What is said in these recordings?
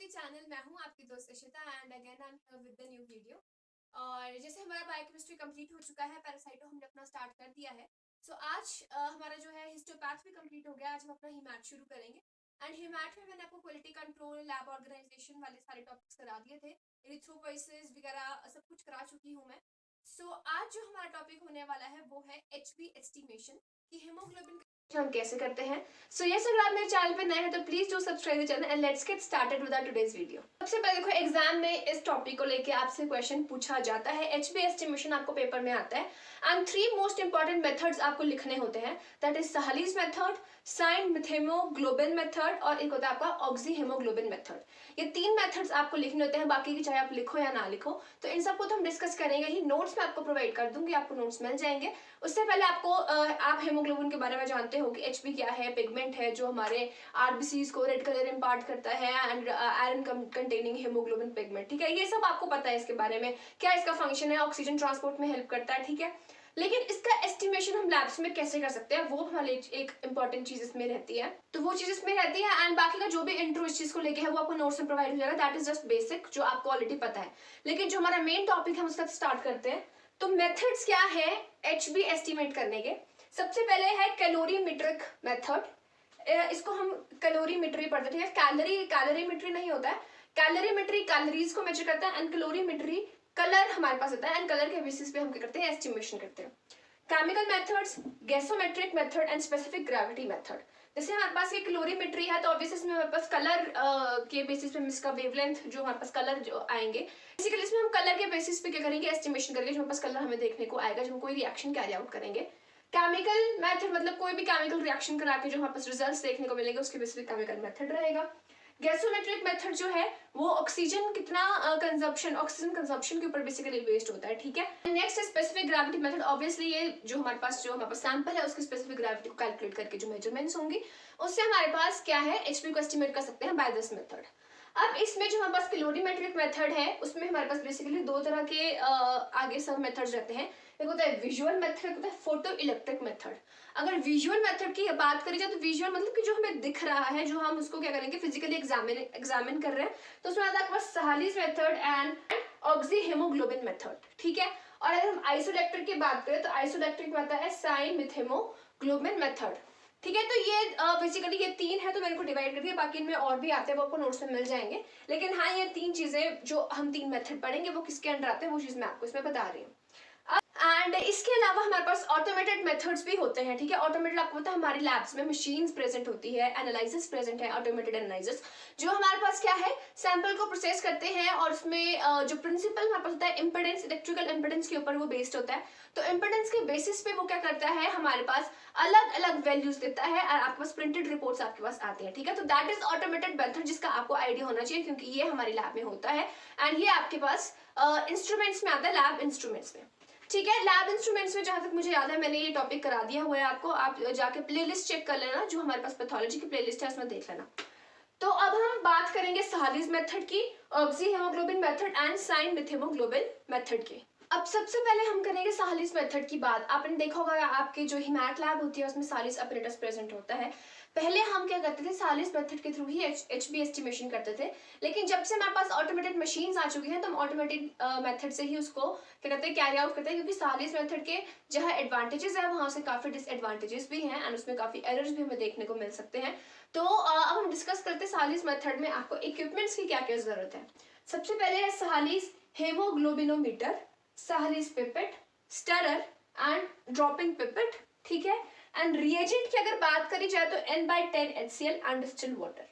The channel. मैं हूं आपकी दोस्त Ishita and again I am here with the new video. और जैसे हमारा बायोकेमिस्ट्री कंप्लीट हो चुका है, पैरासाइटो हमने अपना स्टार्ट कर दिया है। सो आज हमारा जो है हिस्टोपैथ भी कंप्लीट हो गया। आज हम अपना हिमैट शुरू करेंगे एंड हिमैट में मैंने आपको क्वालिटी कंट्रोल, लैब ऑर्गेनाइजेशन वाले सारे टॉपिक्स करा दिए थे। इरिथ्रोपोइसिस वगैरह सब कुछ करा चुकी हूँ मैं। सो आज जो हमारा टॉपिक होने वाला है वो है एचबी एस्टिमेशन कि हीमोग्लोबिन हम कैसे करते हैं। सो यस, अगर आप मेरे चैनल पे नए हैं तो please do subscribe the channel and let's get started with our today's video. सबसे पहले देखो, एग्जाम में इस टॉपिक को लेके आपसे क्वेश्चन पूछा जाता है। एचबी एस्टिमेशन आपको पेपर में आता है एंड 3 मोस्ट इंपॉर्टेंट मेथड्स आपको लिखने होते हैं। That is Sahli's method, cyan haemoglobin method और एक होता है आपका ऑक्सी हीमोग्लोबिन मेथड। ये 3 मेथड्स आपको लिखने होते हैं, बाकी की चाहे आप लिखो या ना लिखो। तो इन सबको तो हम डिस्कस करेंगे ही। नोट्स में आपको प्रोवाइड कर दूंगी, आपको नोट्स मिल जाएंगे। उससे पहले आपको आप हीमोग्लोबिन के बारे में जानते हो कि एचबी क्या है। पिगमेंट है जो हमारे आरबीसीज को रेड कलर इम्पार्ट करता है and iron containing haemoglobin pigment. ठीक है, ये सब आपको पता है इसके बारे में, क्या इसका फंक्शन है, ऑक्सीजन ट्रांसपोर्ट में हेल्प करता है। ठीक है, लेकिन इसका एस्टिमेशन हम लैब्स में कैसे कर सकते हैं, वो हमारे एक इंपॉर्टेंट चीज इसमें रहती है। तो वो चीज इसमें रहती है एंड बाकी का जो भी इंट्रो इस चीज को लेके है वो आपको नोट्स में प्रोवाइड हो जाएगा। दैट इज जस्ट बेसिक, जो आपको ऑलरेडी पता है। लेकिन जो हमारा मेन टॉपिक है हम उसका स्टार्ट करते हैं। तो मेथड्स क्या है एचबी एस्टिमेट करने के। सबसे पहले है कैलोरीमेट्रिक मेथड। इसको हम कैलोरीमेट्री पढ़ते हैं। ठीक है, कैलोरीमेट्री नहीं होता है। कैलोरीमेट्री कैलोरीज को मेजर करता है एंड कैलोरीमेट्री कलर हमारे पास होता है एंड कलर के बेसिस पे हम क्या करते हैं, एस्टिमेशन करते हैं। Chemical methods, gasometric method and specific gravity method. जैसे हमारे पास ये कैलोरीमेट्री है तो ऑब्वियसली इसमें हमारे पास कलर के बेसिस पे इसका वेवलेंथ जो हमारे पास कलर जो आएंगे, बेसिकली इसमें हम कलर के बेसिस पे क्या करेंगे, एस्टिमेशन करेंगे जो हमारे पास कलर हमें देखने को आएगा जब हम कोई रिएक्शन कैरी आउट करेंगे। केमिकल मेथड मतलब कोई भी केमिकल रिएक्शन करा के जो हमारे पास रिजल्ट्स देखने को मिलेंगे उसके बेसिस पे केमिकल मेथड रहेगा। गैसोमेट्रिक मेथड जो है वो ऑक्सीजन कितना कंजप्शन, ऑक्सीजन कंजप्शन के ऊपर बेसिकली बेस्ड होता है। ठीक है, नेक्स्ट है स्पेसिफिक ग्रेविटी मेथड। ऑब्वियसली ये जो हमारे पास सैंपल है उसकी स्पेसिफिक ग्रेविटी को कैलकुलेट करके जो मेजरमेंट्स होंगी उससे हमारे पास क्या है, एचपी को एस्टिमेट कर सकते हैं बाय दिस मेथड। अब इसमें जो हमारे पास कैलोरीमेट्रिक मेथड है उसमें हमारे पास बेसिकली 2 तरह के आगे सब मेथड्स रहते हैं। एक होता है विजुअल मेथड, एक होता है फोटो इलेक्ट्रिक मेथड। अगर विजुअल मेथड की बात करी जाए तो विजुअल मतलब कि जो हमें दिख रहा है, जो हम उसको क्या करेंगे फिजिकली एग्जामिन कर रहे हैं, तो उसमें आता है आपके पास Sahli's method and oxy haemoglobin method. ठीक है, और अगर हम आइसोइलेक्ट्रिक की बात करें तो आइसोइलेक्ट्रिक में आता है साइन हीमोग्लोबिन मेथड। ठीक है, तो ये बेसिकली ये 3 है तो मैंने को डिवाइड कर दिया, बाकी इनमें और भी आते हैं वो आपको नोट्स में मिल जाएंगे। लेकिन हाँ, ये 3 चीजें जो हम 3 मेथड पढ़ेंगे वो किसके अंडर आते हैं वो चीज मैं आपको इसमें बता रही हूँ। एंड इसके अलावा हमारे पास ऑटोमेटेड मेथड्स भी होते हैं। ठीक है, ऑटोमेटेड आपको पता है हमारी लैब्स में मशीन्स प्रेजेंट होती है, एनालिसिस प्रेजेंट है, ऑटोमेटेड एनालिसिस जो हमारे पास क्या है, सैंपल को प्रोसेस करते हैं और उसमें जो प्रिंसिपल हमारे पास होता है इम्पिडेंस, इलेक्ट्रिकल इम्पिडेंस के ऊपर वो बेस्ड होता है। तो इम्पिडेंस के बेसिस पे वो क्या करता है, हमारे पास अलग अलग वैल्यूज देता है और आपके पास प्रिंटेड रिपोर्ट्स आपके पास आती है। ठीक है, तो दैट इज ऑटोमेटेड मेथड जिसका आपको आइडिया होना चाहिए क्योंकि ये हमारी लैब में होता है एंड ये आपके पास इंस्ट्रूमेंट्स में आता है, लैब इंस्ट्रूमेंट्स में। ठीक है, लैब इंस्ट्रूमेंट्स में जहां तक मुझे याद है मैंने ये टॉपिक करा दिया हुआ है आपको, आप जाके प्लेलिस्ट चेक कर लेना, जो हमारे पास पैथोलॉजी की प्लेलिस्ट है उसमें देख लेना। तो अब हम बात करेंगे सहालीज मेथड की, oxy haemoglobin method and cyan haemoglobin method की। अब सबसे पहले हम करेंगे सहालीज मेथड की बात। आपने देखा होगा आपके जो हिमैट लैब होती है उसमें सहालीज अपरेटस प्रेजेंट होता है। पहले हम क्या करते थे, सहालीज मेथड के थ्रू ही एचबी एस्टिमेशन करते थे। लेकिन जब से हमारे पास ऑटोमेटेड मशीन्स आ चुकी हैं तो हम ऑटोमेटेड मेथड से ही उसको क्या करते हैं, कैरी आउट करते हैं। क्योंकि सहालीज मेथड के जहाँ एडवांटेजेस है वहां से काफी डिसएडवांटेजेस भी हैं एंड उसमें काफी एरर्स भी हमें देखने को मिल सकते हैं। तो अब हम डिस्कस करते हैं सहालीज मेथड में आपको इक्विपमेंट्स की क्या क्या जरूरत है। सबसे पहले है Sahli's haemoglobinometer, Sahli's pipette, stirrer and dropping pipette. ठीक है, एंड रिएजेंट की अगर बात करी जाए तो N/10 HCl and distilled water.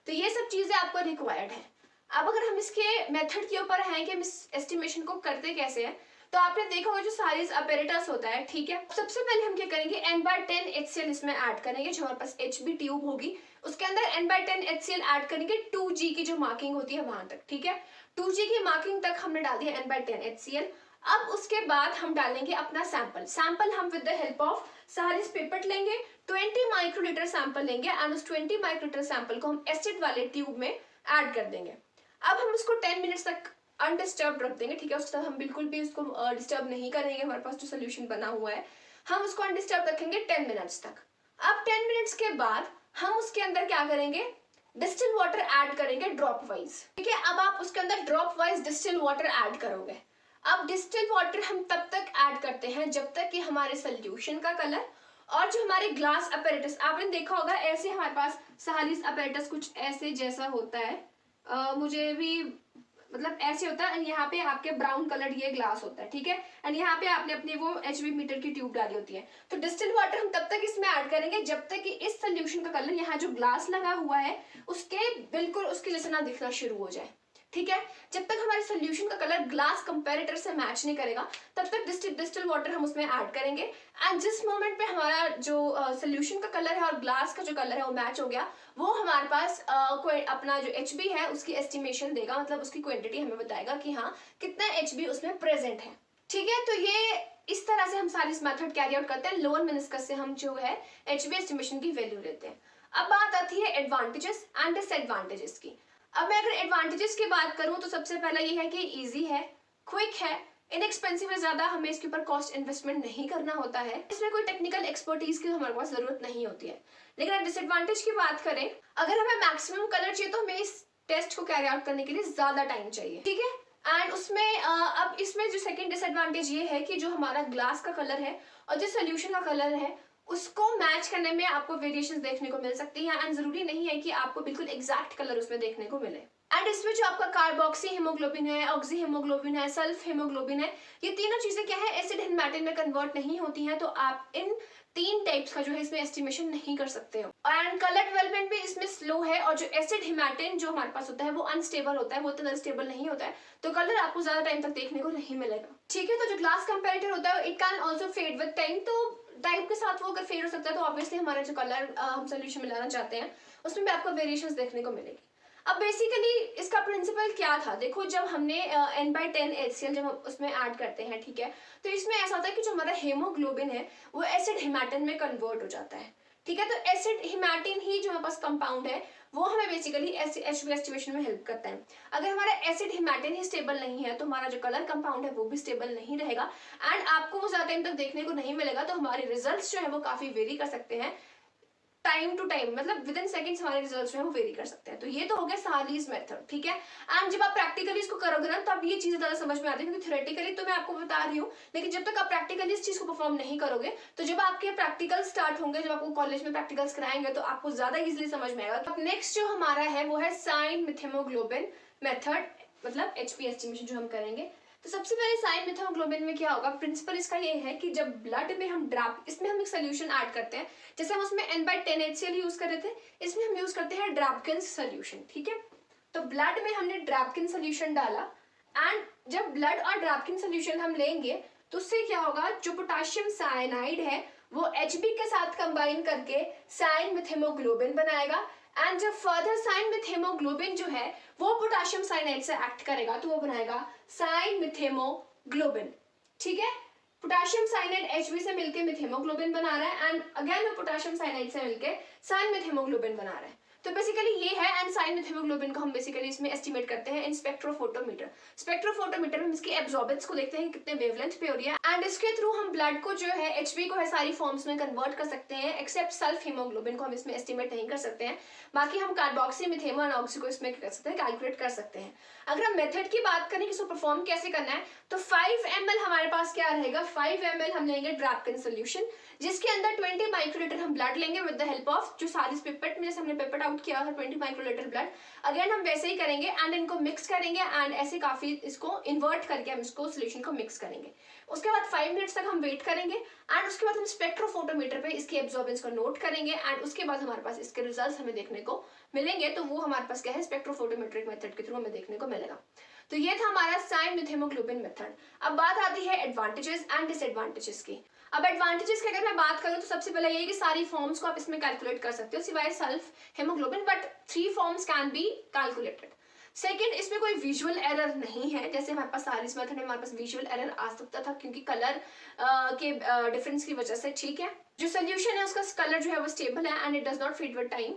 तो ये सब चीजें आपको रिक्वायर्ड है। अब अगर हम इसके मेथड के ऊपर हैं कि हम इस एस्टिमेशन को करते कैसे हैं, तो आपने देखा होगा जो साइज अपैरेटस होता है। ठीक है, सबसे पहले हम क्या करेंगे, N/10 HCl इसमें ऐड करेंगे। जो हमारे पास HB ट्यूब होगी उसके अंदर N/10 HCl ऐड करेंगे 2G की जो मार्किंग होती है वहां तक। ठीक है, 2G की मार्किंग तक हमने डाल दिया N/10 HCl। अब उसके बाद हम डालेंगे अपना सैंपल हम with the help of Sahli's pipette लेंगे, 20 माइक्रोलीटर सैंपल लेंगे एंड उस 20 माइक्रोलीटर सैंपल को हम एसिड वाले ट्यूब में ऐड कर देंगे। अब हम उसको 10 मिनट्स तक अनडिस्टर्ब रख देंगे। ठीक है, उसके साथ हम बिल्कुल भी उसको डिस्टर्ब नहीं करेंगे। हमारे पास जो सोल्यूशन बना हुआ है हम उसको अनडिस्टर्ब रखेंगे 10 मिनट्स तक। अब 10 मिनट्स के बाद हम उसके अंदर क्या करेंगे, डिस्टिल वाटर ऐड करेंगे ड्रॉप वाइज, ठीक है। अब आप उसके अंदर drop wise distil water add करोगे। अब डिस्टिल वाटर हम तब तक ऐड करते हैं जब तक कि हमारे सोल्यूशन का कलर और जो हमारे ग्लास अपैरेटस, आपने देखा होगा ऐसे हमारे पास सहालिस अपैरेटस कुछ ऐसे जैसा होता है, मुझे भी मतलब ऐसे होता है। यहाँ पे आपके ब्राउन कलर ये ग्लास होता है, ठीक है। एंड यहाँ पे आपने अपनी वो HB मीटर की ट्यूब डाली होती है। तो डिस्टिल वाटर हम तब तक इसमें ऐड करेंगे जब तक कि इस सोल्यूशन का कलर यहाँ जो ग्लास लगा हुआ है उसके बिल्कुल उसके जैसा ना दिखना शुरू हो जाए, ठीक है। जब तक हमारे सोल्यूशन का कलर ग्लास कंपैरेटर से मैच नहीं करेगा तब तक डिस्टिल वाटर हम उसमें ऐड करेंगे। एंड जिस मोमेंट पे हमारा जो सोल्यूशन का कलर है और ग्लास का जो कलर है वो मैच हो गया, वो हमारे पास कोई अपना जो HB है उसकी एस्टिमेशन देगा, मतलब उसकी क्वांटिटी हमें बताएगा कि हाँ कितना HB उसमें प्रेजेंट है, ठीक है। तो ये इस तरह से हम सारी इस मेथड कैरी आउट करते हैं। लोअर मेनिस्कस से हम जो है HB एस्टिमेशन की वैल्यू लेते हैं। अब बात आती है एडवांटेजेस एंड डिसएडवांटेजेस की। अब मैं अगर एडवांटेजेस की बात करूं तो सबसे पहला ये है कि इजी है, क्विक है, इनएक्सपेंसिव है, ज्यादा हमें इसके ऊपर कॉस्ट इन्वेस्टमेंट नहीं करना होता है, इसमें कोई टेक्निकल एक्सपर्टीज की हमारे पास जरूरत नहीं होती है। लेकिन अगर डिसएडवांटेज की बात करें, अगर हमें मैक्सिमम कलर चाहिए तो हमें इस टेस्ट को कैरी आउट करने के लिए ज्यादा टाइम चाहिए, ठीक है। एंड उसमें अब इसमें जो सेकंड डिसएडवांटेज ये है कि जो हमारा ग्लास का कलर है और जो सोल्यूशन का कलर है उसको मैच करने में आपको वेरिएशंस देखने को मिल सकती हैं। एंड जरूरी नहीं है कि आपको बिल्कुल एग्जैक्ट कलर उसमें देखने को मिले। एंड इसमें जो आपका कार्बोक्सी हीमोग्लोबिन है, ऑक्सी हीमोग्लोबिन है, सल्फ हीमोग्लोबिन है, ये तीनों चीजें क्या है एसिड हेमाटिन में कन्वर्ट नहीं होती हैं, तो आप इन 3 टाइप्स का जो है इसमें एस्टिमेशन नहीं कर सकते हो। एंड कलर डेवलपमेंट भी इसमें स्लो है, और जो एसिड हेमाटिन जो हमारे पास होता है वो अनस्टेबल होता है, वो इतना स्टेबल नहीं होता है, तो कलर आपको ज्यादा टाइम तक देखने को नहीं मिलेगा, ठीक है। तो जो ग्लास कंपैरेटर होता है it can also fade with time, तो टाइम के साथ वो अगर फेड हो सकता है तो ऑब्वियसली हमारा जो कलर हम सोल्यूशन मिलाना चाहते हैं उसमें भी आपको वेरिएशंस देखने को मिलेगी। अब बेसिकली इसका प्रिंसिपल क्या था, देखो जब हमने N/10 HCl जब हम उसमें ऐड करते हैं, ठीक है, तो इसमें ऐसा होता है कि जो हमारा हेमोग्लोबिन है वो एसिड हेमाटिन में कन्वर्ट हो जाता है, ठीक है। तो एसिड हेमाटिन ही जो हमारे पास कंपाउंड है वो हमें बेसिकली HB एस्टिमेशन में हेल्प करता है। अगर हमारा एसिड हेमाटिन ही स्टेबल नहीं है तो हमारा जो कलर कंपाउंड है वो भी स्टेबल नहीं रहेगा एंड आपको वो ज्यादा टाइम तक देखने को नहीं मिलेगा, तो हमारे रिजल्ट्स जो है वो काफी वेरी कर सकते हैं टाइम टू टाइम, मतलब विद इन सेकंड्स हमारे रिजल्ट्स जो है वो वेरी कर सकते हैं। तो ये तो हो गया सालीज मेथड, ठीक है। एंड जब आप प्रैक्टिकली इसको करोगे ना तब ये चीजें ज्यादा समझ में आती है, क्योंकि थ्योरेटिकली तो मैं आपको बता रही हूँ, लेकिन जब तक आप प्रैक्टिकली इस चीज को परफॉर्म नहीं करोगे तो जब आपके प्रैक्टिकल स्टार्ट होंगे, जब आपको कॉलेज में प्रैक्टिकल्स कराएंगे तो आपको ज्यादा इजिली समझ में आएगा। अब नेक्स्ट जो हमारा है वो है साइन मिथेमोग्लोबिन मेथड, मतलब HB एस्टिमेशन जो हम करेंगे। तो सबसे पहले साइन मिथेमोग्लोबिन में क्या होगा, प्रिंसिपल इसका ये है कि जब ब्लड में हम इसमें हम एक सोल्यूशन ऐड करते हैं, जैसे हम उसमें N/10 HCl यूज कर रहे थे, इसमें हम यूज करते हैं ड्रैपकिंस सोल्यूशन, ठीक है। तो ब्लड में हमने ड्रैपकिन सोल्यूशन डाला एंड जब ब्लड और ड्रैपकिन सोल्यूशन हम लेंगे तो उससे क्या होगा, जो पोटेशियम साइनाइड है वो HB के साथ कंबाइन करके साइन मिथेमोग्लोबिन बनाएगा एंड जब फर्दर साइन मिथेमोग्लोबिन जो है वो पोटेशियम साइनाइड से एक्ट करेगा तो वो बनाएगा साइन मिथेमोग्लोबिन, ठीक है। पोटेशियम साइनाइड HB से मिलके मिथेमोग्लोबिन बना रहा है एंड अगेन वो पोटेशियम साइनाइड से मिलके साइन मिथेमोग्लोबिन बना रहा है। तो बेसिकली ये है, एंड साइन मिथेमोग्लोबिन को हम बेसिकली इसमें एस्टिमेट करते हैं इन स्पेक्ट्रोफोटोमीटर। स्पेक्ट्रोफोटोमीटर में इसकी एब्जॉर्बेंस को देखते हैं कितने वेवलेंथ पे हो रही है एंड इसके थ्रू हम ब्लड को जो है HB को है सारी फॉर्म्स में कन्वर्ट कर सकते हैं, एक्सेप्ट सल्फ हीमोग्लोबिन को हम इसमें एस्टिमेट नहीं कर सकते हैं। बाकी हम कार्बोक्सी मिथेमो एंड ऑक्सी को इसमें कर सकते हैं, कैलकुलेट कर सकते हैं। अगर हम मेथड की बात करें कि इसको परफॉर्म कैसे करना है, तो 5 ml हमारे पास क्या रहेगा, 5 ml हम लेंगे ड्रैपकिन सोल्यूशन जिसके अंदर 20 माइक्रोलीटर हम ब्लड लेंगे विद द हेल्प ऑफ जो सारी पिपेट में जैसे हमने पिपेट आउट किया था 20 माइक्रोलीटर ब्लड, अगेन हम वैसे ही करेंगे एंड इनको मिक्स करेंगे एंड ऐसे काफी इसको इन्वर्ट करके हम इसको सोल्यूशन को मिक्स करेंगे। उसके बाद 5 मिनट्स तक हम वेट करेंगे एंड उसके बाद हम स्पेक्ट्रोफोटोमीटर पे इसकी एब्जॉर्बेंस को नोट करेंगे एंड उसके बाद हमारे पास इसके रिजल्ट्स हमें देखने को मिलेंगे। तो वो हमारे पास क्या है, स्पेक्ट्रोफोटोमेट्रिक मेथड के थ्रू हमें देखने को मिलेगा। तो ये था हमारा साइन मिथेमोग्लोबिन मेथड। अब बात आती है एडवांटेजेस एंड डिसएडवांटेजेस की। अब एडवांटेजेस की अगर मैं बात करूं तो सबसे पहले ये कि सारी फॉर्म्स को आप इसमें कैलकुलेट कर सकते हो सिवाय sulph haemoglobin, but 3 forms can be calculated. Second, इसमें कोई विजुअल एरर नहीं है, जैसे हमारे पास सारिस मेथड में हमारे पास विजुअल एरर आ सकता था क्योंकि कलर के डिफरेंस की वजह से, ठीक है। जो सोल्यूशन है उसका कलर जो है वो स्टेबल है and it does not fade with time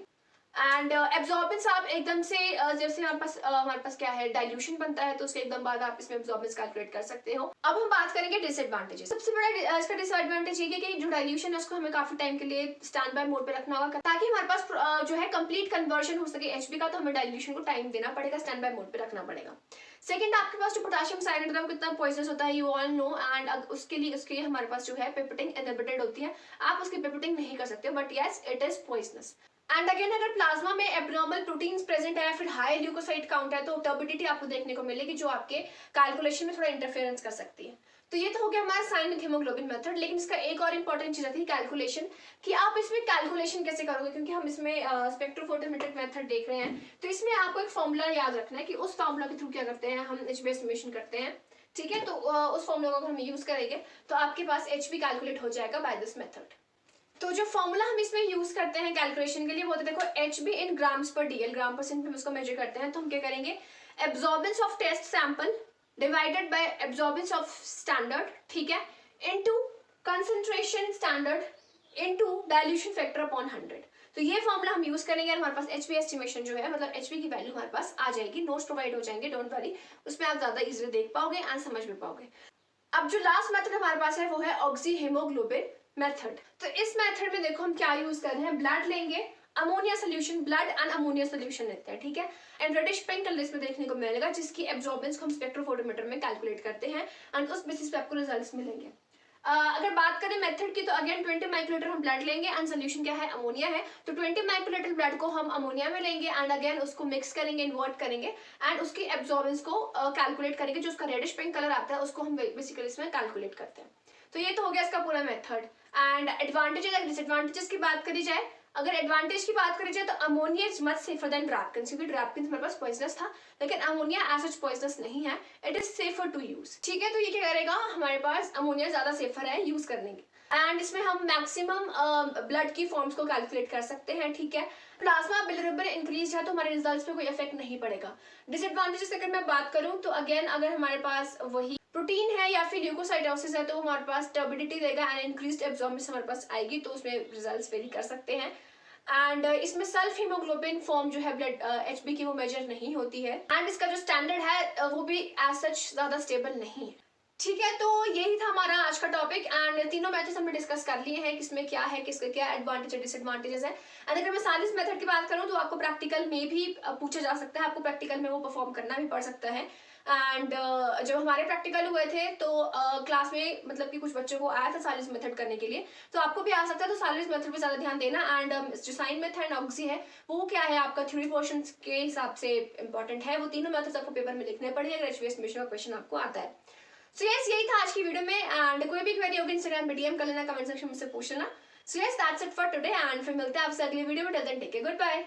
and absorbance आप एकदम से जैसे हमारे पास क्या है डाइल्यूशन बनता है तो उसके एकदम बाद आप इसमें एब्जॉर्बेंस कैलकुलेट कर सकते हो। अब हम बात करेंगे डिसएडवांटेजेस। सबसे बड़ा इसका डिसएडवांटेज ये है कि जो डाइल्यूशन है उसको हमें काफी टाइम के लिए स्टैंड बाय मोड पे रखना होगा ताकि हमारे पास जो है कंप्लीट कन्वर्जन हो सके एचबी का, तो हमें डाइल्यूशन को टाइम देना पड़ेगा, स्टैंड बाय मोड पे रखना पड़ेगा। सेकंड, आपके पास जो पोटेशियम साइनाइड है वो कितना पॉइजनस होता है, यू ऑल नो, एंड उसके लिए हमारे पास जो है पिपेटिंग इनहिबिटेड होती है, आप उसकी पिपेटिंग नहीं कर सकते, but yes it is poisonous. And again अगर प्लाज्मा में एब्नॉर्मल प्रोटीन्स प्रेजेंट है, फिर हाई ल्यूकोसाइट काउंट है, तो टर्बिडिटी आपको देखने को मिलेगी जो आपके कैलकुलेशन में थोड़ा इंटरफेरेंस कर सकती है। तो ये तो हो गया हमारा साइन विद हीमोग्लोबिन मेथड, लेकिन इसका एक और इंपॉर्टेंट चीज आती है कैलकुलेशन, कि आप इसमें कैलकुलेशन कैसे करोगे, क्योंकि हम इसमें स्पेक्ट्रोफोटोमेट्रिक मेथड देख रहे हैं, तो इसमें आपको एक फॉर्मूला याद रखना है कि उस फॉर्मूला के थ्रू क्या करते हैं हम एचबी एस्टिमेशन करते हैं, ठीक है। तो उस फॉर्मूला को अगर हम यूज करेंगे तो आपके पास एचबी कैलकुलेट हो जाएगा बाय दिस मेथड। तो जो फॉर्मूला हम इसमें यूज करते हैं कैलकुलेशन के लिए वो होता है, देखो Hb in grams per dL, gram percent में उसको मेजर करते हैं, तो हम क्या करेंगे, absorbance of test sample divided by absorbance of standard, ठीक है, into concentration standard into dilution factor upon 100। तो ये फॉर्मूला हम यूज करेंगे और हमारे पास एचबी एस्टिमेशन जो है, मतलब एचबी की वैल्यू हमारे पास आ जाएगी, नोट्स प्रोवाइड हो जाएंगे, डोंट वरी, उसमें आप ज्यादा इजीली देख पाओगे एंड समझ भी पाओगे। अब जो लास्ट मेथड हमारे पास है वो है ऑक्सी हीमोग्लोबिन मेथड। तो इस मेथड में देखो हम क्या यूज कर रहे हैं, ब्लड लेंगे, ammonia solution, blood and ammonia solution लेते हैं, ठीक है, एंड रेडिश पिंक कलर इसमें देखने को मिलेगा जिसकी एब्जॉर्बेंस को हम स्पेक्ट्रोफोटोमीटर में कैलकुलेट करते हैं एंड उस बेसिस पे आपको रिजल्ट्स मिलेंगे। अगर बात करें मेथड की तो अगेन 20 माइक्रोलीटर हम ब्लड लेंगे एंड सोल्यूशन क्या है, अमोनिया है, तो 20 माइक्रोलीटर ब्लड को हम अमोनिया में लेंगे एंड अगेन उसको मिक्स करेंगे, इन्वर्ट करेंगे एंड उसकी एब्जॉर्बेंस को कैलकुलेट करेंगे, जो उसका रेडिश पिंक कलर आता है उसको हम बेसिकली इसमें कैलकुलेट करते हैं। तो ये तो हो गया इसका पूरा method. And advantages and disadvantages की बात करी जाए, अगर एडवांटेज की बात करी जाए तो ammonia is much safer than Drabkin, क्योंकि ड्रैपकिन हमारे पास पॉइजनस था, लेकिन अमोनिया एज सच पॉइजनस नहीं है, it is safer to use, ठीक है। तो ये क्या करेगा, हमारे पास अमोनिया ज्यादा सेफर है यूज करने की, एंड इसमें हम मैक्सिमम ब्लड की फॉर्म्स को कैलकुलेट कर सकते हैं, ठीक है। प्लाज्मा बिलिरुबिन इंक्रीज है तो हमारे रिजल्ट्स पे कोई इफेक्ट नहीं पड़ेगा। डिसएडवांटेजेस अगर मैं बात करूं तो अगेन अगर हमारे पास वही प्रोटीन है या फिर ल्यूकोसाइटोसिस है तो हमारे पास टर्बिडिटी देगा एंड इंक्रीज्ड एब्जॉर्बेंस हमारे पास आएगी, तो उसमें रिजल्ट्स वेरी कर सकते हैं। एंड इसमें सेल्फ हीमोग्लोबिन फॉर्म जो है ब्लड एचबी की वो मेजर नहीं होती है, एंड इसका जो स्टैंडर्ड है वो भी एज सच ज्यादा स्टेबल नहीं है, ठीक है। तो यही था हमारा आज का टॉपिक एंड तीनों मैथड्स हमने डिस्कस कर लिए हैं, किसमें क्या है, किसके क्या एडवांटेज और डिसएडवांटेजेस है। एंड अगर मैं सालिस मेथड की बात करूं तो आपको प्रैक्टिकल में भी पूछा जा सकता है, आपको प्रैक्टिकल में वो परफॉर्म करना भी पड़ सकता है। एंड जब हमारे प्रैक्टिकल हुए थे तो क्लास में मतलब कि कुछ बच्चों को आया था सालिस मेथड करने के लिए, तो आपको भी आ सकता है, तो सालिस मेथड पे ज्यादा ध्यान देना। एंड जो साइन मेथड एंड ऑक्सी है वो क्या है, आपका थ्योरी पोर्शन के हिसाब से इंपॉर्टेंट है, वो तीनों मेथड्स आपको पेपर में लिखने पड़ेंगे अगर एचबी एस्टिमेशन का क्वेश्चन आपको आता है। सो यस यही था आज की वीडियो में, एंड कोई भी क्वेरी होगी इंस्टाग्राम पे डीएम कर लेना, कमेंट सेक्शन में से पूछ लेना। So yes that's it for today and फिर मिलते हैं आपसे अगली वीडियो में, till then take care, good bye.